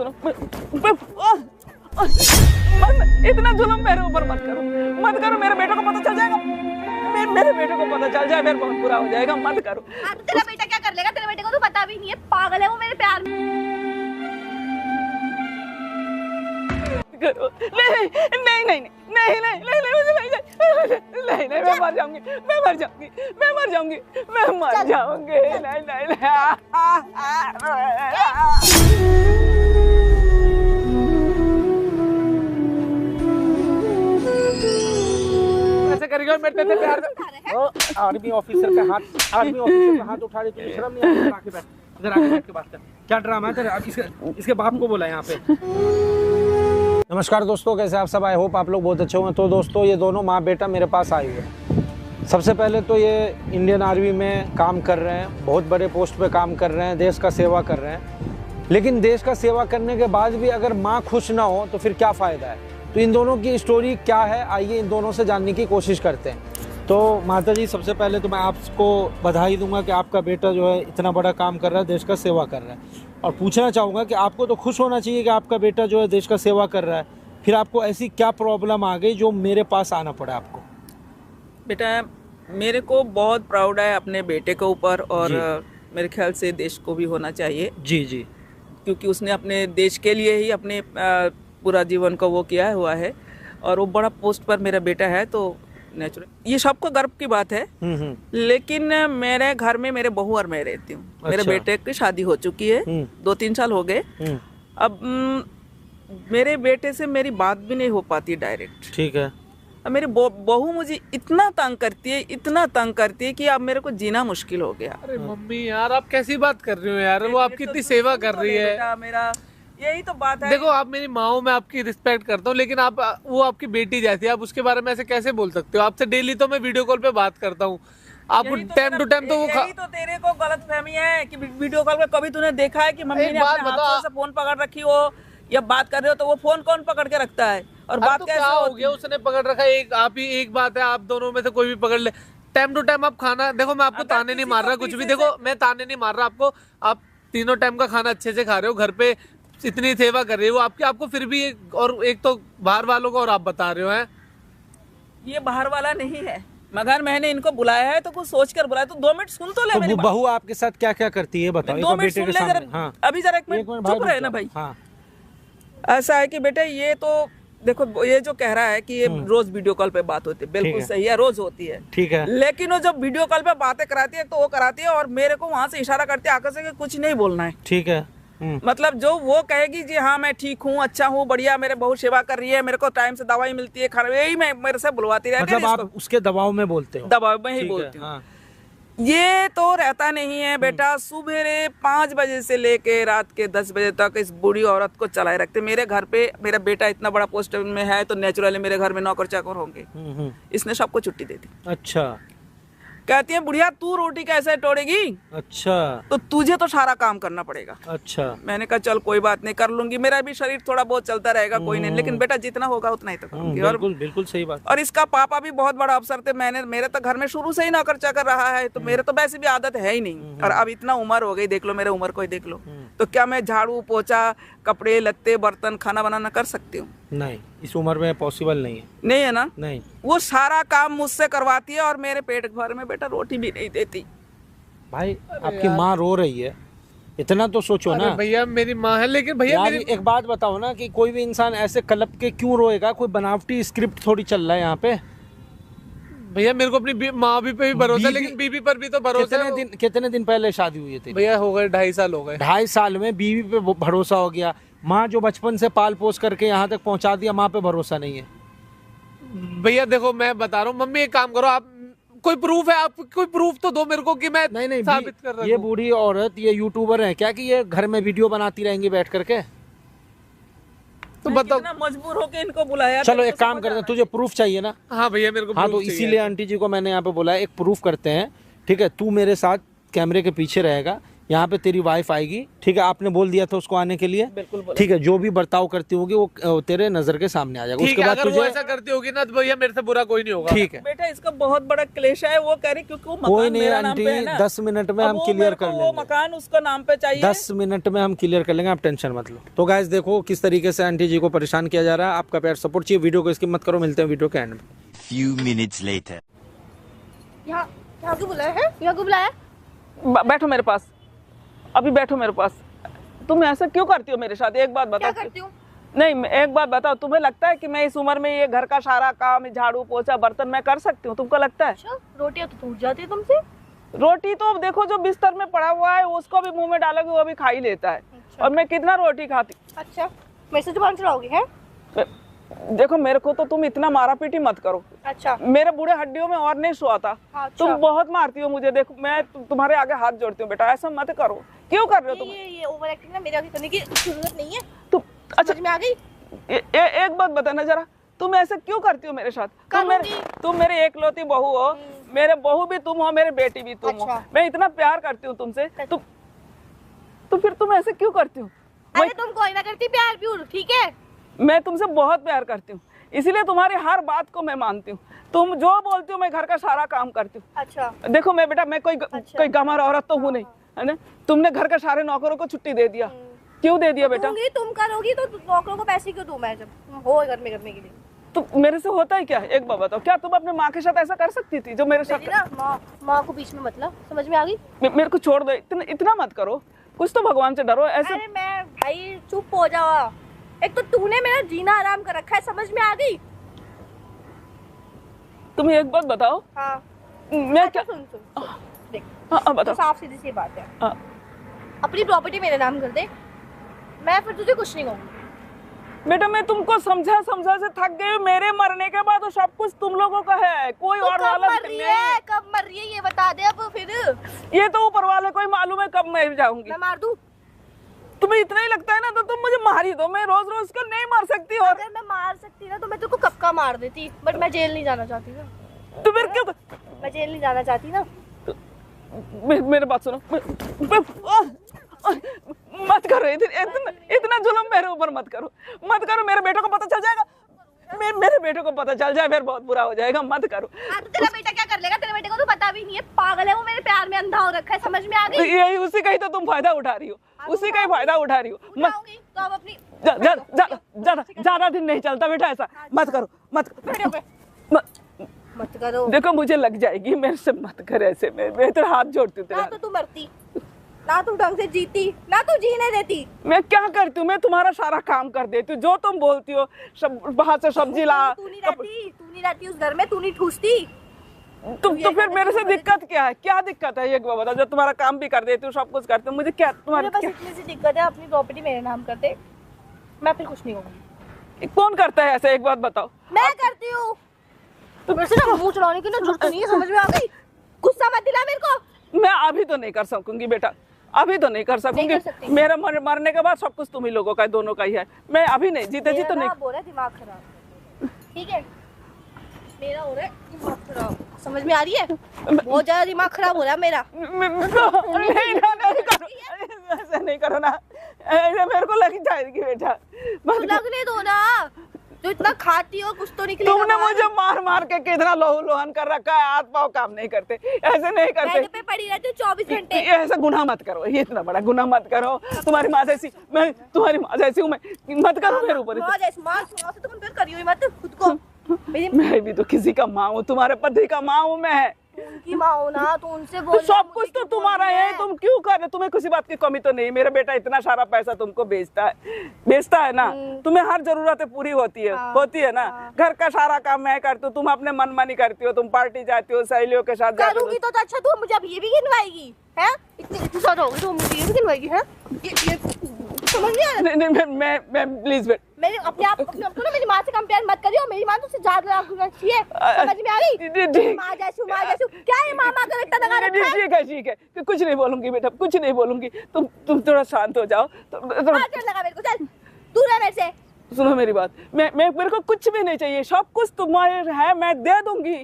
सुनो, इतना जुल्म मेरे ऊपर मत करो, मत करो। मेरे बेटे को पता चल जाएगा, मेरे बेटे को पता चल जाए, मेरे बहुत बुरा हो जाएगा। मत करो। तेरा बेटा क्या कर लेगा? तेरे बेटे को तो पता भी नहीं है, पागल है वो मेरे प्यार में। करो। नहीं नहीं नहीं नहीं नहीं नहीं नहीं नहीं, मैं मर जाऊंगी, मैं मर जाऊंगी, मैं मर जाऊंगी, मैं मर जाऊंगी। नहीं नहीं ऐसे करेगा मेरे पे प्यार से। आर्मी ऑफिसर पे हाथ उठा रही, तुझे शर्म नहीं आती? आके बैठ, इधर आके बैठ के बात कर। क्या ड्रामा है तेरा? अब इसके बाप को बोला यहाँ पे। नमस्कार दोस्तों, कैसे आप सब? आई होप आप लोग बहुत अच्छे होंगे। तो दोस्तों, ये दोनों माँ बेटा मेरे पास आए हुए हैं। सबसे पहले तो ये इंडियन आर्मी में काम कर रहे हैं, बहुत बड़े पोस्ट पे काम कर रहे हैं, देश का सेवा कर रहे हैं। लेकिन देश का सेवा करने के बाद भी अगर माँ खुश ना हो तो फिर क्या फ़ायदा है? तो इन दोनों की स्टोरी क्या है, आइए इन दोनों से जानने की कोशिश करते हैं। तो माता जी, सबसे पहले तो मैं आपको बधाई दूंगा कि आपका बेटा जो है इतना बड़ा काम कर रहा है, देश का सेवा कर रहा है। और पूछना चाहूँगा कि आपको तो खुश होना चाहिए कि आपका बेटा जो है देश का सेवा कर रहा है, फिर आपको ऐसी क्या प्रॉब्लम आ गई जो मेरे पास आना पड़ा आपको? बेटा, मेरे को बहुत प्राउड है अपने बेटे के ऊपर, और मेरे ख्याल से देश को भी होना चाहिए। जी जी। क्योंकि उसने अपने देश के लिए ही अपने पूरा जीवन को वो किया हुआ है, और वो बड़ा पोस्ट पर मेरा बेटा है, तो नेचुरल ये सबको गर्व की बात है। लेकिन मेरे घर में मेरे बहू और मैं रहती हूँ। अच्छा। मेरे बेटे की शादी हो चुकी है, 2-3 साल हो गए। अब मेरे बेटे से मेरी बात भी नहीं हो पाती डायरेक्ट। ठीक है। अब मेरी बहू मुझे इतना तंग करती है, इतना तंग करती है कि अब मेरे को जीना मुश्किल हो गया। अरे मम्मी यार, आप कैसी बात कर रही हो यार? वो आपकी इतनी सेवा कर रही है। बेटा मेरा, यही तो बात है। देखो, आप मेरी माँ हो, मैं आपकी रिस्पेक्ट करता हूँ, लेकिन वो आपकी बेटी जैसी है, आप उसके बारे में ऐसे कैसे बोल सकते हो? आपसे डेली तो मैं वीडियो कॉल पे बात करता हूँ, आपको टाइम टू टाइम तो वो यही तो तेरे को गलत फहमी है कि वीडियो कॉल पे कभी तूने देखा है कि मम्मी ने अपने हाथों से फोन पकड़ रखी हो या बात कर रहे हो तो वो फोन कौन पकड़ के रखता है? और बात तो कैसे क्या हो गया? उसने पकड़ रखा है, एक बात है, आप दोनों में से कोई भी पकड़ ले। टाइम टू टाइम आप खाना, देखो मैं आपको ताने नहीं मार रहा कुछ भी, देखो मैं ताने नहीं मार रहा आपको, आप तीनों टाइम का खाना अच्छे से खा रहे हो, घर पे इतनी सेवा कर रही हो आपको फिर भी एक तो बाहर वालों को और आप बता रहे हो हैं। ये बाहर वाला नहीं है, मगर मैंने इनको बुलाया है तो कुछ सोच कर बुलाया। तो 2 मिनट सुन तो ले। तो बहू आपके साथ क्या क्या करती है बताओ? 2 मिनट सुन ले जरा। हाँ। अभी जरा 1 मिनट चुप रहे ना भाई। हाँ। ऐसा है कि बेटे, ये तो देखो, ये जो कह रहा है कि ये रोज वीडियो कॉल पे बात होती है, बिल्कुल सही है, रोज होती है। ठीक है। लेकिन वो जब वीडियो कॉल पे बातें कराती है तो वो कराती है और मेरे को वहां से इशारा करती है आकर से कि कुछ नहीं बोलना है। ठीक है। मतलब जो वो कहेगी जी हाँ मैं ठीक हूँ, अच्छा हूँ, बढ़िया, मेरे बहुत सेवा कर रही है, मेरे को टाइम से दवाई मिलती है, खाना, यही मैं मेरे से बुलवाती रहती है। मतलब आप उसके दबाव में बोलते हो? दबाव में ही बोलती हूँ। हाँ। ये तो रहता नहीं है बेटा, सुबह 5 बजे से लेके रात के 10 बजे तक इस बूढ़ी औरत को चलाए रखते। मेरे घर पे मेरा बेटा इतना बड़ा पोस्ट में है तो नेचुरली मेरे घर में नौकर चाकर होंगे। इसने सबको छुट्टी दे दी। अच्छा। कहती है बुढ़िया तू रोटी कैसे तोड़ेगी? अच्छा। तो तुझे तो सारा काम करना पड़ेगा। अच्छा। मैंने कहा चल कोई बात नहीं, कर लूंगी, मेरा भी शरीर थोड़ा बहुत चलता रहेगा, कोई नहीं, लेकिन बेटा जितना होगा उतना ही तो करूंगी। और बिल्कुल सही बात। और इसका पापा भी बहुत बड़ा अफसर थे, मेरे तो घर में शुरू से ही नौकर चाकर रहा है, तो मेरे तो वैसे भी आदत है ही नहीं। और अब इतना उम्र हो गई, देख लो मेरे उम्र को ही देख लो, तो क्या मैं झाड़ू पोछा, कपड़े लत्ते, बर्तन, खाना बनाना कर सकती हूँ? नहीं, इस उम्र में पॉसिबल नहीं है। नहीं है ना? नहीं। वो सारा काम मुझसे करवाती है और मेरे पेट भर में बेटा रोटी भी नहीं देती। भाई आपकी माँ रो रही है, इतना तो सोचो ना। भैया मेरी माँ है, लेकिन भैया एक बात बताओ ना कि कोई भी इंसान ऐसे कलप के क्यों रोएगा? कोई बनावटी स्क्रिप्ट थोड़ी चल रहा है यहाँ पे। भैया मेरे को अपनी माँ भी पे भी भरोसा है, लेकिन बीवी पर भी तो भरोसा है। कितने दिन पहले शादी हुई थी? भैया हो गए 2.5 साल हो गए। 2.5 साल में बीवी पे भरोसा हो गया, माँ जो बचपन से पाल पोस करके यहाँ तक पहुँचा दिया, माँ पे भरोसा नहीं है। भैया देखो मैं बता रहा हूँ, मम्मी एक काम करो, आप कोई प्रूफ है, आप कोई प्रूफ तो दो मेरे को कि मैं नहीं साबित कर रहा हूँ। ये बूढ़ी औरत, ये यूट्यूबर है क्या कि ये घर में वीडियो बनाती रहेंगी बैठ करके? तो बताओ, मजबूर होके इनको बुलाया। चलो एक काम करते हैं, तुझे प्रूफ चाहिए ना? हाँ भैया मेरे को। हाँ तो इसीलिए आंटी जी को मैंने यहाँ पे बोला, एक प्रूफ करते हैं, ठीक है? तू मेरे साथ कैमरे के पीछे रहेगा, यहाँ पे तेरी वाइफ आएगी, ठीक है, आपने बोल दिया था उसको आने के लिए, बिल्कुल बोला। ठीक है, जो भी बर्ताव करती होगी वो तेरे नजर के सामने आ जाएगा। ठीक उसके है, बाद अगर वो तुझे ऐसा करती होगी ना तो भैया मेरे से बुरा कोई नहीं होगा। ठीक है, बेटा इसका बहुत बड़ा क्लेश है, वो कह रही क्योंकि वो कोई मकान नहीं मेरा नाम आंटी, पे है ना। 10 मिनट में अब हम वो क्लियर मेरे को कर वो लेंगे, मकान उसका नाम पे चाहिए। 10 मिनट में हम क्लियर कर लेंगे, आप टेंशन मत लो। तो गाइस देखो किस तरीके से आंटी जी को परेशान किया जा रहा है। आपका प्यार सपोर्ट चाहिए, वीडियो को स्किप मत करो। मिलते हैं वीडियो के एंड में। Few minutes later. यहाँ यहाँ क्यों बुलाया है? यहाँ क्यों बुलाया? बैठो मेरे पास, अभी बैठो मेरे पास। तुम ऐसा क्यों करती हो मेरे साथ? एक बात क्या बताओ। करती हूँ? नहीं, एक बात बताओ, तुम्हें लगता है कि मैं इस उम्र में ये घर का सारा काम, झाड़ू पोछा बर्तन मैं कर सकती हूँ? तुमको लगता है? अच्छा, रोटियाँ तो टूट जाती है तुमसे। रोटी तो देखो जो बिस्तर में पड़ा हुआ है उसको भी मुंह में डालोगे वो भी खा ही लेता है। अच्छा। और मैं कितना रोटी खाती। अच्छा, मेरे से जुबान चढ़ाओगी है? देखो मेरे को तो तुम इतना मारा पीटी मत करो। अच्छा मेरे बूढ़े हड्डियों में और नहीं सोता। अच्छा। तुम बहुत मारती हो मुझे। देखो मैं तुम्हारे आगे हाथ जोड़ती हूँ बेटा, ऐसा मत करो। क्यों कर रहे हो तुम? ये ओवर एक्टिंग ना मेरे आगे करने की जरूरत नहीं है। तुम अच्छा समझ में आ गई? एक बात बताना जरा, तुम ऐसे क्यों करती हो मेरे साथ? तुम मेरे एकलौती बहू हो, मेरे बहू भी तुम हो, मेरे बेटी भी तुम हो। अच्छा। मैं इतना प्यार करती हूँ तुमसे, तो फिर तुम ऐसे क्यों करती हो? अरे तुम कोई ना करती प्यार प्यूर, ठीक है? मैं तुमसे बहुत प्यार करती हूँ, इसीलिए तुम्हारी हर बात को मैं मानती हूँ। तुम जो बोलती हो मैं घर का सारा काम करती हूँ। अच्छा देखो मैं बेटा, मैं कोई अच्छा। कोई गंवार औरत तो हूँ नहीं, है ना? तुमने घर के सारे नौकरों को छुट्टी दे दिया। क्यों दे दिया बेटा? दूंगी, तुम करोगी तो नौकरों को पैसे क्यों दूं मैं जब तुम हो घर में करने के लिए? तो मेरे से होता ही क्या? एक बात बताओ, क्या तुम अपने माँ के साथ ऐसा कर सकती थी जो मेरे साथ? मेरी ना माँ को बीच में मतलब, समझ में आ गई? मेरे को छोड़ दो, इतना मत करो। कुछ तो भगवान से डरो ऐसे। अरे मैं भाई चुप हो जाओ। एक तो तूने मेरा जीना आराम कर रखा है, समझ में आ गई? तुम एक बात बताओ। हाँ मैं क्या? सुन देख, हाँ बताओ। तो साफ सीधी सी बात है, हाँ। अपनी प्रॉपर्टी मेरे नाम कर दे, मैं फिर तुझे कुछ नहीं कहूँगी। बेटा मैं तुमको समझा से थक गई हूँ। मेरे मरने के बाद तो सब कुछ तुम लोगों का है, कोई तो और कब वाला मर रही है? कब मर रही है ये बता दे अब फिर। ये तो ऊपर वाले को ही मालूम है कब मैं जाऊंगी। मैं मार दूँ? तुम्हें इतना ही लगता है ना तो तुम मुझे मार ही दो। मैं रोज रोज कर नहीं मार सकती। और अगर मैं मार सकती ना तो मैं तेरे को कब का मार देती, बट मैं जेल नहीं जाना चाहती ना। तो फिर क्यों? मैं जेल नहीं जाना चाहती ना। मेरे बात सुनो। मत करो, इतना जुल्म मेरे ऊपर मत करो, मत करो। मेरे बेटे को पता चल जाएगा, मेरे बेटे को पता चल जाए फिर बहुत बुरा हो जाएगा। मत करो। हाँ तो तेरा बेटा क्या कर लेगा? तेरे बेटे को तो पता भी नहीं है, पागल है वो, मेरे प्यार में अंधा हो रखा है, समझ में आ गई? यही उसी का ही तो तुम फायदा उठा रही हो, उसी का ही फायदा उठा रही हो। मत उठाऊंगी तो अब अपनी ज्यादा दिन नहीं चलता बेटा ऐसा। मत करो, मत मत करो। देखो मुझे लग जाएगी, मेरे से मत कर ऐसे। मैं तेरे हाथ जोड़ती हूँ ना तेरे। तो तू मरती, ना तू ढंग से जीती, ना तू जीने देती। मैं क्या करती हूँ? मैं तुम्हारा सारा काम कर देती हूँ, जो तुम बोलती हो। सब बाहर से सब्जी ला। तू नहीं रहती उस घर में, तू नहीं ठूसती। तो फिर मेरे से दिक्कत क्या है? क्या दिक्कत है ये बताओ? जो तुम्हारा काम भी कर देती हूँ, सब कुछ करती हूँ, मुझे क्या तुम्हारे मेरे पास इतनी सी दिक्कत है, अपनी प्रॉपर्टी मेरे नाम कर दे, मैं फिर कुछ नहीं कहूँगी। कौन करता है ऐसे? एक बात बताओ। मैं करती हूँ। तो मेरे से ना मुंह चढ़ाने की ना जरूरत नहीं है, समझ में आ गई? गुस्सा मत दिला मेरे को। मैं अभी तो नहीं कर सकूंगी बेटा, अभी तो नहीं कर सकूंगी। नहीं कर सकती। मेरा मरने के बाद सब कुछ तुम ही लोगों का है, दोनों का ही है। मैं अभी नहीं, जीते जी तो नहीं। बोल रहा है दिमाग खराब, ठीक है? मेरा हो रहा है दिमाग खराब, समझ में आ रही है? बहुत ज्यादा दिमाग खराब हो रहा है मेरा। नहीं करो, ऐसे नहीं करो ना, ऐसे मेरे को लग जाएगी बेटा। तो लगने दो ना, जो इतना खाती हो कुछ तो निकलेगा। तुमने मुझे मार के कितना लोहू लोहन कर रखा है, हाथ पाँव काम नहीं करते, ऐसे नहीं करते। बेड पे पड़ी रहती हूँ 24 घंटे। ये ऐसा गुनाह मत करो, ये इतना बड़ा गुनाह मत करो। तुम्हारी माँ जैसी मैं, तुम्हारी माँ जैसी हूँ मैं, मत करो मेरे ऊपर। माँ से तो कंपेयर करी हुई मत खुद को। मैं भी तो किसी का माँ हूँ, तुम्हारे पति का माँ हूँ मैं। उनकी माँ हो ना तो उनसे तो बोल। सब कुछ तो तुम्हारा है, तुम क्यों कर रहे? तुम्हें किसी बात की कमी तो नहीं? मेरा बेटा इतना सारा पैसा तुमको बेचता है ना, तुम्हें हर जरूरतें पूरी होती है ना। घर का सारा काम मैं करती हूँ, तुम अपने मनमानी करती हो, तुम पार्टी जाती हो, सहेलियों के साथ जाती हो। करूंगी तो अच्छा तू मुझे अब ये भी गिनवाएगी है? इतनी ज्यादा होगी तो मुझे ये भी गिनवाएगी है? ये समझ नहीं आ रहा। नहीं मैं प्लीज बेट, मेरे अपने आप को ना मेरी माँ से कंपेयर मत करियो। मेरी माँ तुझसे ज्यादा होना चाहिए, समझ में आ गई? माँ जैसी क्या है? मामा का इतना लगा रखा है। ठीक है, कुछ नहीं बोलूंगी बेटा, कुछ नहीं बोलूंगी। तुम थोड़ा शांत हो जाओ। चल लगा मेरे को, चल दूर है मेरे से। सुनो मेरी बात, मेरे को कुछ भी नहीं चाहिए, सब कुछ तुम्हारे है, मैं दे दूंगी,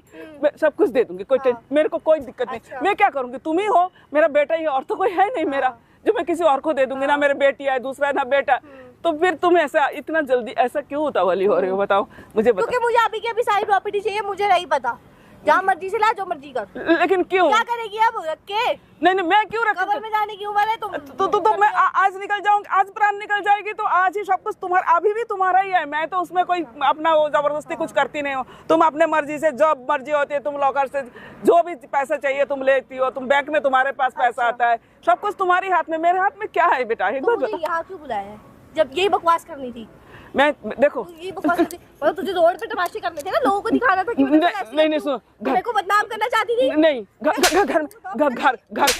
मैं सब कुछ दे दूंगी, मेरे को कोई दिक्कत नहीं। मैं क्या करूंगी, तुम ही हो, मेरा बेटा ही, और तो कोई है नहीं मेरा जो मैं किसी और को दे दूंगी। ना मेरे बेटी है, दूसरा ना बेटा, तो फिर तुम ऐसा इतना जल्दी ऐसा क्यों उतावली हो रही हो, बताओ मुझे बताओ। क्योंकि मुझे अभी की अभी सारी प्रॉपर्टी चाहिए, मुझे नहीं पता, जहाँ मर्जी से ला, जो मर्जी कर। लेकिन क्यों? क्या करेगी अब रख के? नहीं मैं क्यों रख, कब्र में जाने की उम्र है तुम। तो मैं आज निकल जाऊंगी, आज प्राण निकल जाएगी तो आज ही सब कुछ तुम्हारा, अभी भी तुम्हारा ही है। मैं तो उसमें कोई अपना वो जबरदस्ती कुछ करती नहीं हो। तुम अपने मर्जी से, जब मर्जी होती है, तुम लॉकर से जो भी पैसा चाहिए तुम लेती हो, तुम बैंक में तुम्हारे पास पैसा आता है, सब कुछ तुम्हारे हाथ में। मेरे हाथ में क्या है बेटा? एक बार मुझे यहाँ क्यों बुलाया है जब यही बकवास करनी थी? मैं देखो ये बकवास करती, मतलब तुझे रोड पे तमाशे करने थे ना, लोगों को दिखाना था कि नहीं सुनो, मेरे को बदनाम करना चाहती थी। नहीं,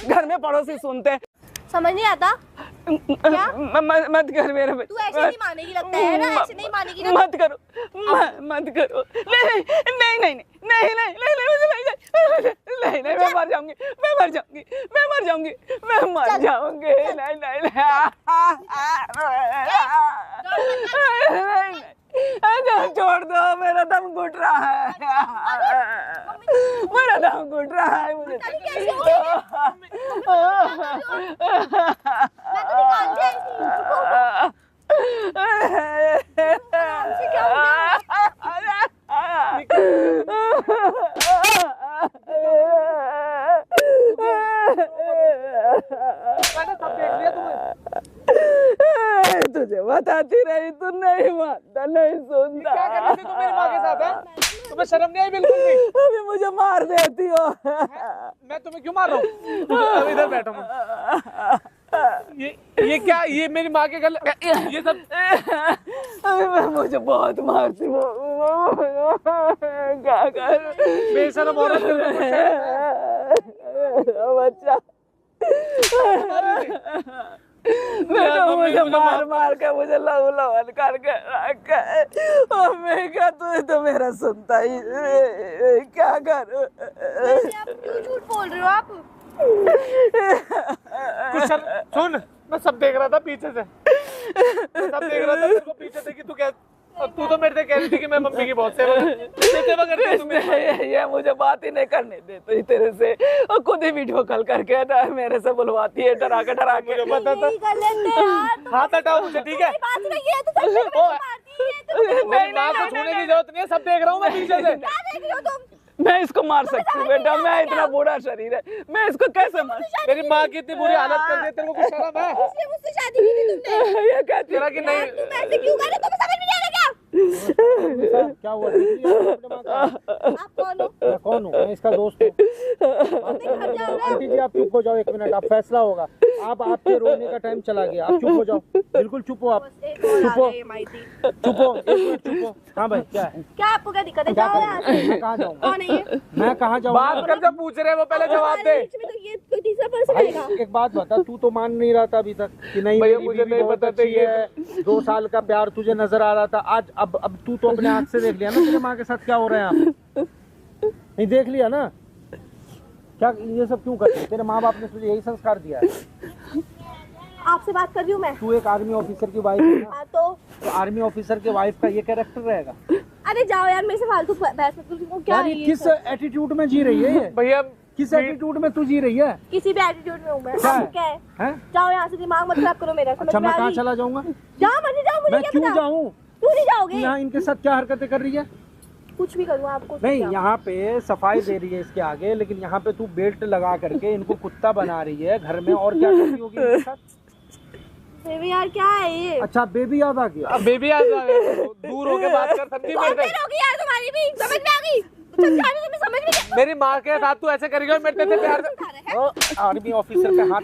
घर में पड़ोसी सुनते हैं, समझ नहीं आता क्या? मत कर मेरे पे, तू ऐसे नहीं मानेगी लगता है ना, ऐसे नहीं मानेगी ना। मत करो नहीं मैं मर जाऊंगी नहीं, छोड़ दो, मेरा दम घुट रहा है, मुझे। तुझे बताती रही, तू नहीं मानता, नहीं सुनता। क्या कर रही थी तुम मेरी माँ के साथ? है तुम्हें शर्म नहीं आई बिल्कुल भी? अभी मुझे मार देती हो। मैं तुम्हें क्यों मार रहा हूँ? अब इधर बैठो मत। ये क्या, ये मेरी माँ के गले ये सब? अभी मुझे बहुत मारती हो, क्या कर बेशरम औरत। बच्चा मुझे मार के मुझे लहू लहन करके रखा है, और मैं क्या, तू तो मेरा सुनता ही, क्या करूं? आप क्यों झूठ बोल रहे हो आप? सुन, मैं सब देख रहा था पीछे से, तेरे को पीछे से कि तू क्या, और तू तो मेरे से कह रही थी कि मैं मम्मी की बहुत सेवा करती हूँ। ये मुझे बात ही नहीं करने देती तेरे से, और खुद ही वीडियो कॉल करके ना मेरे से बुलवाती है, डरा के मुझे पता था। हाथ हटाओ मुझे, ठीक है? मेरी माँ को छूने की जरूरत नहीं है, सब देख रहा हूँ मैं पीछे से। मैं इसको मार सकती हूँ बेटा, मैं इतना बुरा शरीर है, मैं इसको कैसे मार? मेरी माँ की इतनी बुरी हालत कर दी, तेरे को कुछ शर्म है? मुझसे शादी की थी तुमने, ये कहती तेरा कि नहीं? तुम ऐसे क्यों कर रहे हो? तुम्हें समझ में नहीं आ रहा क्या? क्या हुआ? आप कौन हो? मैं कौन हूँ? मैं इसका दोस्त हूँ। आंटी जी आप चुप हो जाओ, एक मिनट, आप फैसला होगा। आप आपके रोने का टाइम चला गया, आप चुप हो जाओ, बिल्कुल चुप हो आप, चुप हो, एक मिनट चुप हो। हाँ भाई क्या है? क्या आपको क्या दिक्कत है? क्या जाओ करूं? यहाँ से। मैं कहाँ जाऊँगा? कौन है ये? मैं कहाँ जाऊँगा? बात कर, जब पूछ रहे हैं वो पहले जवाब दे। बीच में तो ये कोई तीसरा पर्सन भाई आएगा। एक बात बता, तू तो मान नहीं रहा था अभी तक कि नहीं भैया मेरी मुझे बीवी नहीं बहुत पता था अच्छी ये। है, 2 साल का प्यार तुझे नजर आ रहा था। आज अब तू तो अपने आँख से देख लिया ना तेरे माँ के साथ क्या हो रहा है यहाँ पे? नहीं देख लिया ना? क्या ये सब क्यों करते हैं? तेरे माँ बाप ने तुझे यही संस्कार दिया है? आपसे बात कर रही हूँ मैं। तू एक आर्मी ऑफिसर की वाइफ है ना, हाँ तो आर्मी ऑफिसर के वाइफ का ये कैरेक्टर रहेगा? अरे जाओ यार, मेरे से फालतू बहस मत करो। क्या यार है ये ये किस सब? एटीट्यूड में जी रही है ये? भैया किस एटीट्यूड में तू जी रही है? किसी भी एटीट्यूड में हूँ मैं। क्या है? आपको क्या है? हैं? जाओ यहाँ से, दिमाग मत खराब करो मेरा। समझ अच्छा में मैं आ कहाँ रही? चला जाऊंगा? जाओ मर्जी जाओ, मुझे मैं क्या क्यों पता? जाऊँ? क्यों नहीं जाओगे? यहाँ इनके साथ क्या हरकतें कर रही है? कुछ भी करूँ आपको? नहीं, यहाँ पे सफाई दे रही है इसके आगे, लेकिन यहाँ पे तू बेल्ट लगा करके इनको कुत्ता बना रही है घर में, और क्या करती होगी इनके साथ? बेबी यार क्या है ये? अच्छा बेबी याद आ गया? अब बेबी आ जाए, दूर होके बात कर, समझी बहुत मेरे? देर हो गई यार, तुम्हारी भी समझ में आ गई। तुम्हें समझ में क्या? मेरी माँ के साथ तू ऐसे करेगी और मेरे से प्यार से? आर्मी ऑफिसर पे हाथ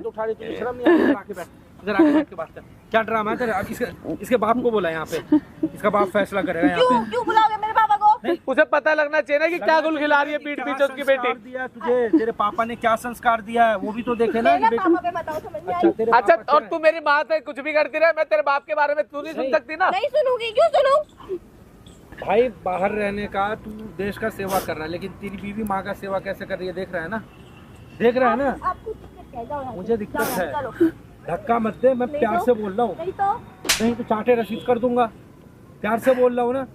उठा रही, तुझे शर्म नहीं आ रही? इधर आके बैठ के बात कर। क्या ड्रामा है तेरा? अब इसके बाप को बोला यहाँ पे, इसका बाप फैसला करेगा यहाँ क्यों पे। क्यों बुलाओगे मेरे पापा को? उसे पता लगना चाहिए ना कि क्या गुल खिला रही है पीठ पीछे उसकी बेटी। दिया तुझे तेरे पापा ने क्या संस्कार दिया है वो भी तो देखे ना कि मेरे बेटा। पापा पे बताओ, समझ में अच्छा आई? तेरे अच्छा, पापा और क्या तू मेरी माँ से कुछ भी करती रहे, मैं तेरे बाप के बारे में तू नहीं सुन सकती ना? नहीं सुनूंगी, क्यों सुनूं? है? भाई बाहर रहने का तू देश का सेवा कर रहा है, लेकिन तेरी बीवी माँ का सेवा कैसे कर रही है देख रहा है ना? देख रहा है ना? आपको दिक्कत क्या है? जाओ यहाँ से। मुझे दिक्कत जाओ यहाँ है। से, चलो। धक्का मत दे, मैं नहीं प्यार तो? से बोल रहा हूँ। नहीं तो चाटे रसीद कर दूंगा, प्यार से बोल रहा हूँ ना।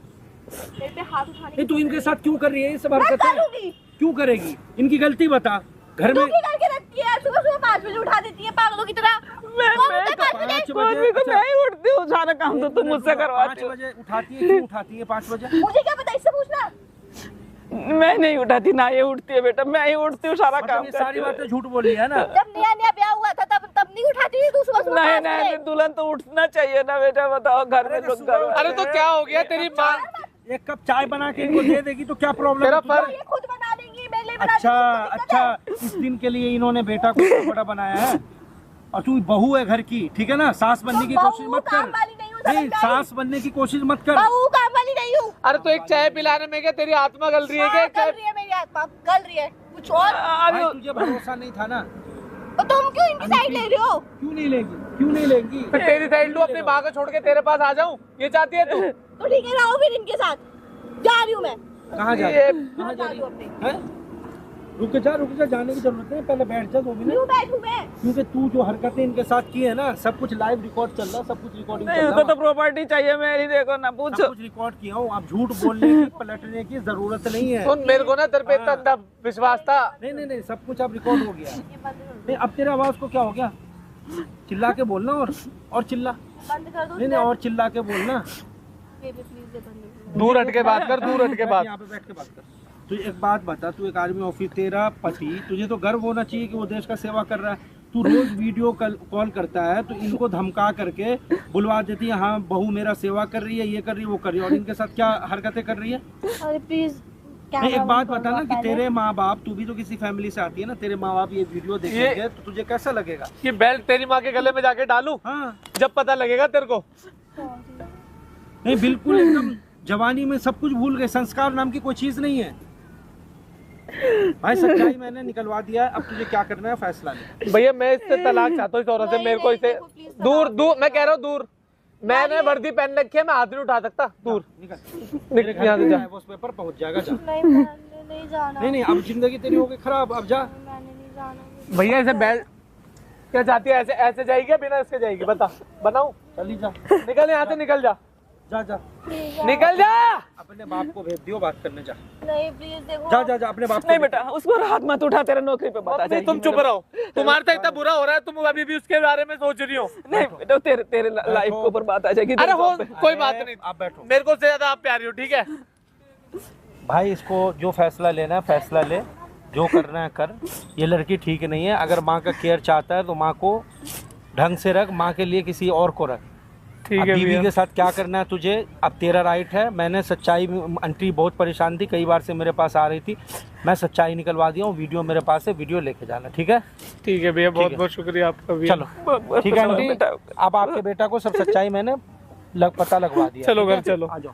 मेरे पे हाथ उठाने नहीं तू इनके साथ क्यों कर रही है ये सब मैं हरकतें? करूंगी। क्यों करेगी? इनकी गलती बता। घर तू में भी करके रखती है, सुबह सुबह 5 बजे उठा देती है पागलों की तरह। मैं कौन उठता है 5 बजे? 5 कौन भी तो मैं ही उठती हूँ, सारा काम तो तुम मुझसे करवाती 5 हो। बजे उठाती है, क्यों उठाती है 5 बजे? मुझे क्या पता, इससे पूछना। मैं नहीं उठाती ना, ये उठती है बेटा, मैं ही उठती हूँ, सारा काम मतलब ये सारी करती हूँ। बातें झूठ बोल रही है ना? जब नया नया ब्याह हुआ था तब नहीं उठाती थी तू सुबह सुबह नहीं 5 नहीं, बजे? दुल्हन तो उठना चाहिए ना बेटा, बताओ घर में तो घर अरे तो क्या हो गया, तेरी माँ एक कप चाय बना के इनको दे देगी तो क्या प्रॉब्लम तेरा है तुझे? फर्क ये खुद बना देंगी, मेरे लिए बना अच्छा देंगी, दिक्कत है? अच्छा, इस दिन के लिए इन्होंने बेटा को इतना बड़ा बनाया है, और तू बहू है घर की, ठीक है ना? सास बनने की बहू कोशिश मत काम कर। वाली नहीं हूँ, नहीं, समझ में आई? सास बनने की कोशिश मत कर। बहू काम वाली नहीं हूँ। अरे तो एक चाय पिलाने में क्या तेरी आत्मा गल रही है क्या? हाँ, एक चाय गल रही है मेरी आत्मा, गल रही है कुछ और। भाई तुझे भरोसा नहीं था ना? तो तुम क्यों इनकी साइड ले रहे हो? क्यों नहीं लेगी? क्यों नहीं लेगी? फिर तेरी साइड लूं, अपनी माँ को छोड़ के तेरे पास आ जाऊं, ये चाहती है तू? तो ठीक है, रहो फिर इनके साथ। जा रही हूँ मैं, कहाँ जा रही है? कहाँ जा जा रही रही हूँ अपने। है? रुक जा, जाने की जरूरत नहीं, पहले बैठ जा 2 मिनट। क्यों बैठूं मैं? क्योंकि तू जो हरकतें इनके साथ की है ना, सब कुछ लाइव रिकॉर्ड चल रहा है, सब कुछ रिकॉर्डिंग चल नहीं, रहा उसको तो है। प्रॉपर्टी चाहिए मेरी, देखो ना, सब पूछो। कुछ रिकॉर्ड किया हूँ, आप झूठ बोलने की पलटने की जरूरत नहीं है। सुन, मेरे को ना तेरे पे इतना अंधा विश्वास था। नहीं, सब कुछ अब रिकॉर्ड हो गया। नहीं, अब तेरे आवाज को क्या हो गया? चिल्ला के बोलना, और चिल्ला। बंद कर दो। नहीं, और चिल्ला के बोलना। बेबी प्लीज ये बंद कर। दूर हट के बात कर, दूर हट के बात। यहाँ पे बैठ के बात कर। तू एक बात बता, तू एक आर्मी ऑफिस, तेरा पति, तुझे तो गर्व होना चाहिए कि वो देश का सेवा कर रहा है। तू रोज वीडियो कॉल करता है, तो इनको धमका करके बुलवा देती है, हाँ बहू मेरा सेवा कर रही है, ये कर रही है, वो कर रही है, और इनके साथ क्या हरकतें कर रही है? अरे प्लीज नहीं, एक बात बता ना कि तेरे माँ बाप, तू भी तो किसी फैमिली से आती है ना, तेरे माँ बाप ये वीडियो देखेंगे तो तुझे कैसा लगेगा? ये बेल्ट तेरी माँ के गले में जाके डालूं, हाँ, जब पता लगेगा तेरे को। नहीं बिल्कुल एकदम जवानी में सब कुछ भूल गए, संस्कार नाम की कोई चीज नहीं है। भाई सच्चाई मैंने निकलवा दिया है, अब तुझे क्या करना है फैसला ले। भैया मैं इससे तलाक चाहता हूँ, इस औरत से। मेरे को इसे दूर दूर, मैं कह रहा हूँ दूर। मैंने वर्दी पहन रखी है, मैं हाथ नहीं उठा सकता। दूर निकल, मेरे घर यहाँ से जा। जा, उस पेपर पहुंच जाएगा, जा। नहीं जाना। नहीं, अब जिंदगी तेरी हो गई खराब, अब जा। मैंने नहीं जाना। भैया इसे बेल्ट क्या चाहती है? ऐसे ऐसे जाएगी या बिना इसके जाएगी? बता, बनाऊं? चली जा, निकल यहाँ से, निकल जा, जा, निकल जा। अपने बाप को भेज दियो बात करने, जा नहीं प्लीज देखो। जा अपने बाप को नहीं भेज। बेटा, उसको हाथ मत उठा, तेरे नौकरी पे बता नहीं, जाएगी। तुम चुप रहो। तुम्हारा तो इतना बुरा हो रहा है, तुम अभी भी उसके बारे में सोच रही हो। नहीं बेटा, तेरे लाइफ के ऊपर बात आ जाएगी। अरे हो, कोई बात नहीं, आप बैठो। मेरे को से ज्यादा आप प्यारी हो, ठीक है? भाई इसको जो फैसला लेना है फैसला ले, जो करना है कर। ये लड़की ठीक नहीं है, अगर माँ का केयर चाहता है तो माँ को ढंग से रख, माँ के लिए किसी और को रख। ठीक अब है बीवी भैया। के साथ क्या करना है तुझे, अब तेरा राइट है। मैंने सच्चाई में, आंटी बहुत परेशान थी, कई बार से मेरे पास आ रही थी, मैं सच्चाई निकलवा दिया हूँ। वीडियो मेरे पास है, वीडियो लेके जाना, ठीक है? ठीक है भैया, बहुत बहुत शुक्रिया आपका भैया। चलो ठीक है आंटी, अब आपके बेटा को सब सच्चाई मैंने पता लगवा दिया। चलो घर चलो। आ जाओ।